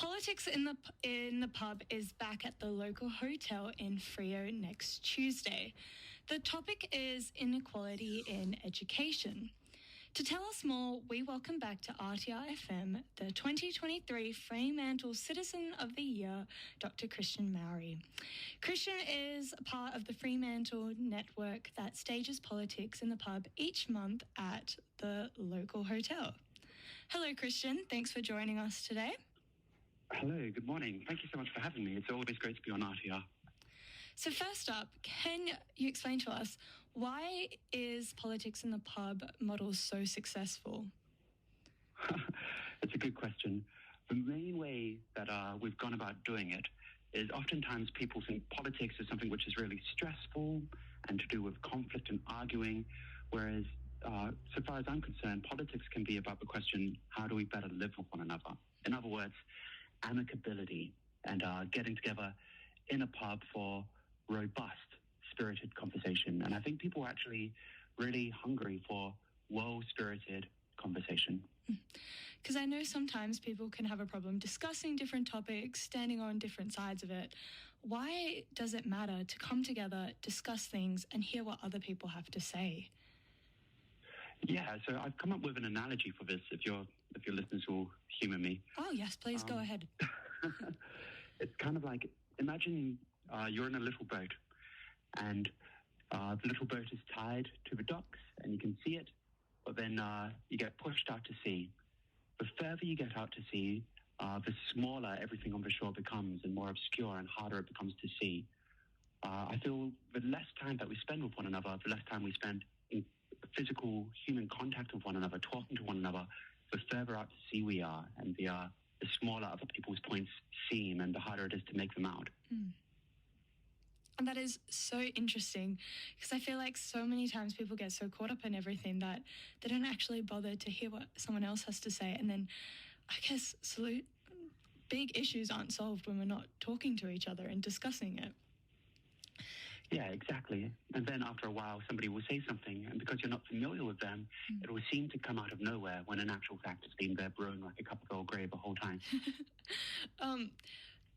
Politics in the Pub is back at the local hotel in Freo next Tuesday. The topic is inequality in education. To tell us more, we welcome back to RTR FM the 2023 Fremantle Citizen of the Year, Dr. Christian Mauri. Christian is a part of the Fremantle Network that stages politics in the pub each month at the local hotel. Hello, Christian. Thanks for joining us today. Hello, good morning. Thank you so much for having me. It's always great to be on RTR. So first up, can you explain to us, why is politics in the pub model so successful? It's a good question. The main way that we've gone about doing it is oftentimes people think politics is something which is really stressful and to do with conflict and arguing, whereas so far as I'm concerned, politics can be about the question, how do we better live with one another? In other words, amicability and getting together in a pub for robust, spirited conversation. And I think people are actually really hungry for well-spirited conversation. Because I know sometimes people can have a problem discussing different topics, standing on different sides of it. Why does it matter to come together, discuss things, and hear what other people have to say? Yeah, so I've come up with an analogy for this, if your listeners will humour me. Oh, yes, please go ahead. It's kind of like, imagine you're in a little boat, and the little boat is tied to the docks, and you can see it, but then you get pushed out to sea. The further you get out to sea, the smaller everything on the shore becomes, and more obscure and harder it becomes to see. I feel the less time that we spend with one another, the less time we spend in physical human contact with one another, talking to one another, the further out to sea we are, and the smaller other people's points seem, and the harder it is to make them out. And that is so interesting, because I feel like so many times people get so caught up in everything that they don't actually bother to hear what someone else has to say. And then I guess big issues aren't solved when we're not talking to each other and discussing it. Yeah, exactly. And then after a while, somebody will say something, and because you're not familiar with them, it will seem to come out of nowhere, when in actual fact it's been there brewing like a cup of Earl Grey the whole time.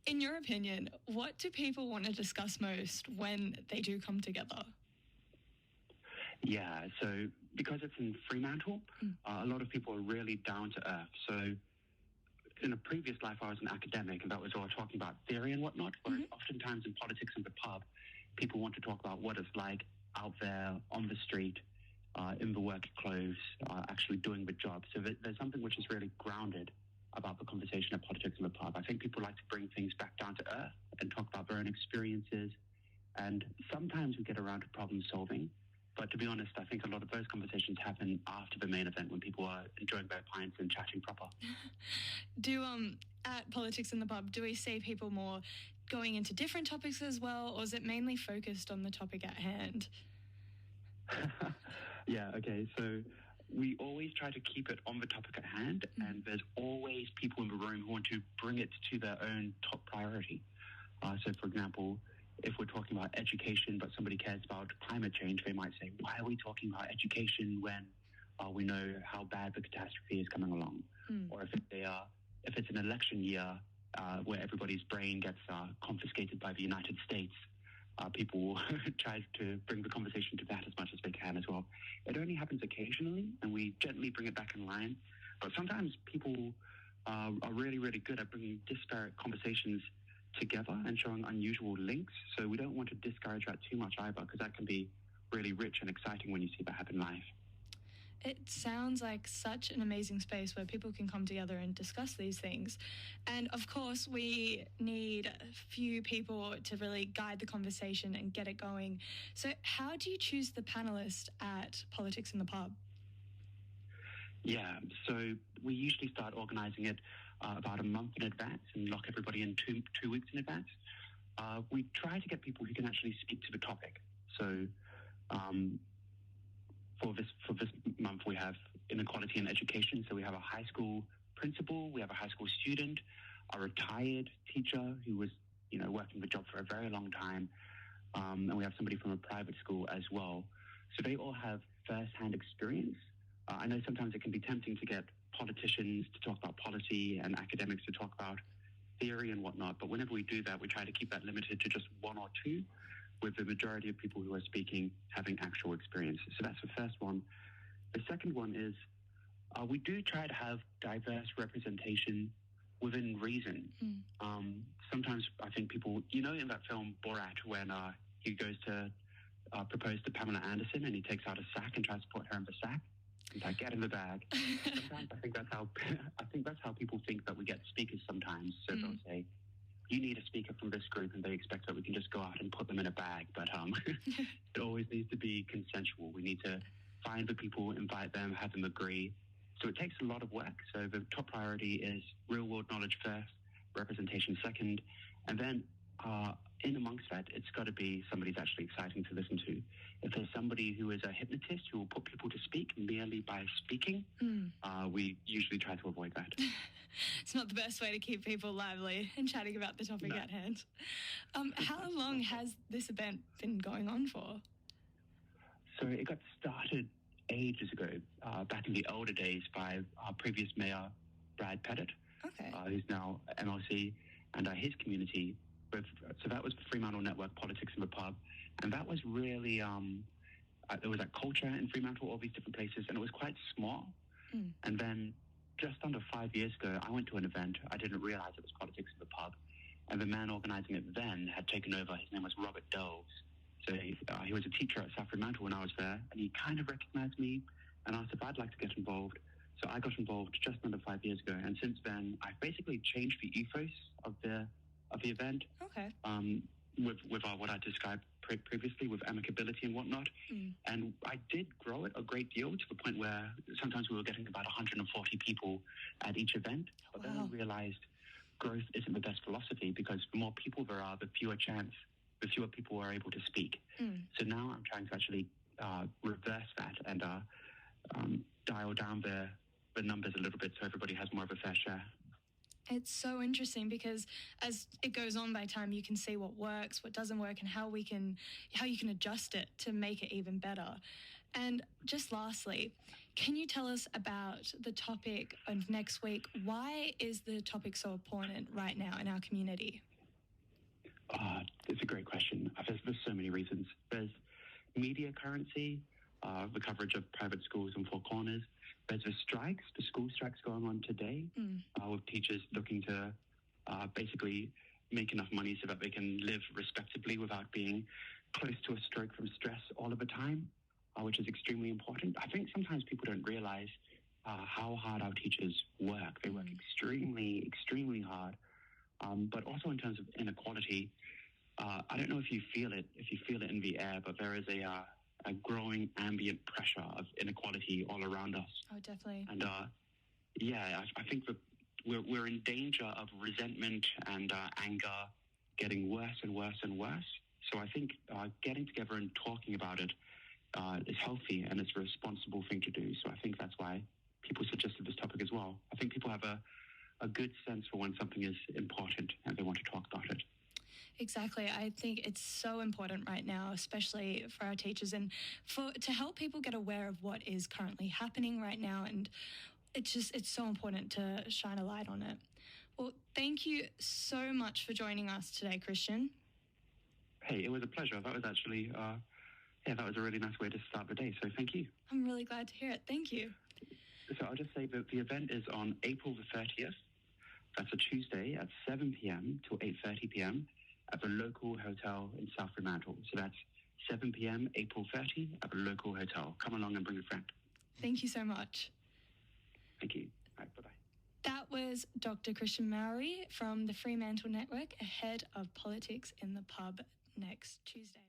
In your opinion, what do people want to discuss most when they do come together? Yeah, so because it's in Fremantle, a lot of people are really down to earth. So in a previous life, I was an academic, and that was all talking about theory and whatnot, whereas oftentimes in politics in the pub, people want to talk about what it's like out there on the street, in the work clothes, actually doing the job. So there's something which is really grounded about the conversation of politics in the pub. I think people like to bring things back down to earth and talk about their own experiences. And sometimes we get around to problem solving. But to be honest, I think a lot of those conversations happen after the main event, when people are enjoying their pints and chatting proper. At Politics in the Pub, do we see people more going into different topics as well, or is it mainly focused on the topic at hand? Yeah, okay. So we always try to keep it on the topic at hand, and there's always people in the room who want to bring it to their own top priority. So, for example, if we're talking about education, but somebody cares about climate change, they might say, why are we talking about education when we know how bad the catastrophe is coming along? Or if it's an election year where everybody's brain gets confiscated by the United States, people will try to bring the conversation to that as much as they can as well. It only happens occasionally, and we gently bring it back in line. But sometimes people are really, really good at bringing disparate conversations together and showing unusual links. So we don't want to discourage that too much either, because that can be really rich and exciting when you see that happen live. It sounds like such an amazing space where people can come together and discuss these things. And of course, we need a few people to really guide the conversation and get it going. So how do you choose the panelists at Politics in the Pub? Yeah, so we usually start organising it about a month in advance and lock everybody in two weeks in advance. We try to get people who can actually speak to the topic. So for this month, we have inequality in education. So we have a high school principal, we have a high school student, a retired teacher who was, working the job for a very long time, and we have somebody from a private school as well. So they all have first-hand experience. I know sometimes it can be tempting to get politicians to talk about policy and academics to talk about theory and whatnot, but whenever we do that, we try to keep that limited to just one or two, with the majority of people who are speaking having actual experience. So that's the first one. The second one is we do try to have diverse representation within reason. Sometimes I think people, in that film Borat, when he goes to propose to Pamela Anderson and he takes out a sack and tries to put her in the sack. He's like, get in the bag. Sometimes I think that's how people think that we get speakers sometimes. So they'll say, you need a speaker from this group, and they expect that we can just go out and put them in a bag. But it always needs to be consensual. We need to find the people, invite them, have them agree. So it takes a lot of work. So the top priority is real-world knowledge first, representation second, and then in amongst that, it's got to be somebody that's actually exciting to listen to. If there's somebody who is a hypnotist who will put people to speak merely by speaking, we usually try to avoid that. It's not the best way to keep people lively and chatting about the topic at hand. How long has this event been going on for? So it got started ages ago, back in the older days, by our previous mayor, Brad Pettit, who's now MLC, and his community. So that was the Fremantle Network, Politics in the Pub, and that was really, there was that culture in Fremantle, all these different places, and it was quite small. And then just under 5 years ago, I went to an event. I didn't realize it was Politics in the Pub, and the man organising it then had taken over. His name was Robert Doves. So he was a teacher at South Fremantle when I was there, and he kind of recognised me and asked if I'd like to get involved. So I got involved just under 5 years ago, and since then I've basically changed the ethos of the event. With what I described previously with amicability and whatnot. And I did grow it a great deal to the point where sometimes we were getting about 140 people at each event. But then I realized growth isn't the best philosophy, because the more people there are, the fewer people are able to speak. So now I'm trying to actually reverse that and dial down the numbers a little bit so everybody has more of a fair share. It's so interesting because as it goes on by time, you can see what works, what doesn't work, and how you can adjust it to make it even better. And just lastly, can you tell us about the topic of next week? Why is the topic so important right now in our community? It's a great question. There's so many reasons. There's media currency, the coverage of private schools in Four Corners. There's the school strikes going on today, with teachers looking to basically make enough money so that they can live respectably without being close to a stroke from stress all of the time, which is extremely important. I think sometimes people don't realize how hard our teachers work. They work extremely, extremely hard. But also in terms of inequality, I don't know if you feel it in the air, but there is a growing ambient pressure of inequality all around us. Oh, definitely. And I think that we're in danger of resentment and anger getting worse and worse and worse. So I think getting together and talking about it is healthy, and it's a responsible thing to do. So I think that's why people suggested this topic as well. I think people have a good sense for when something is important and they want to talk about it. Exactly. I think it's so important right now, especially for our teachers and to help people get aware of what is currently happening right now. And it's so important to shine a light on it. Well, thank you so much for joining us today, Christian. Hey, it was a pleasure. That was actually, that was a really nice way to start the day. So thank you. I'm really glad to hear it. Thank you. So I'll just say that the event is on April the 30th. That's a Tuesday at 7 p.m. till 8:30 p.m. at the local hotel in South Fremantle. So that's 7 p.m. April 30 at the local hotel. Come along and bring a friend. Thank you so much. Thank you. All right, bye-bye. That was Dr. Christian Mauri from the Fremantle Network ahead of Politics in the Pub next Tuesday.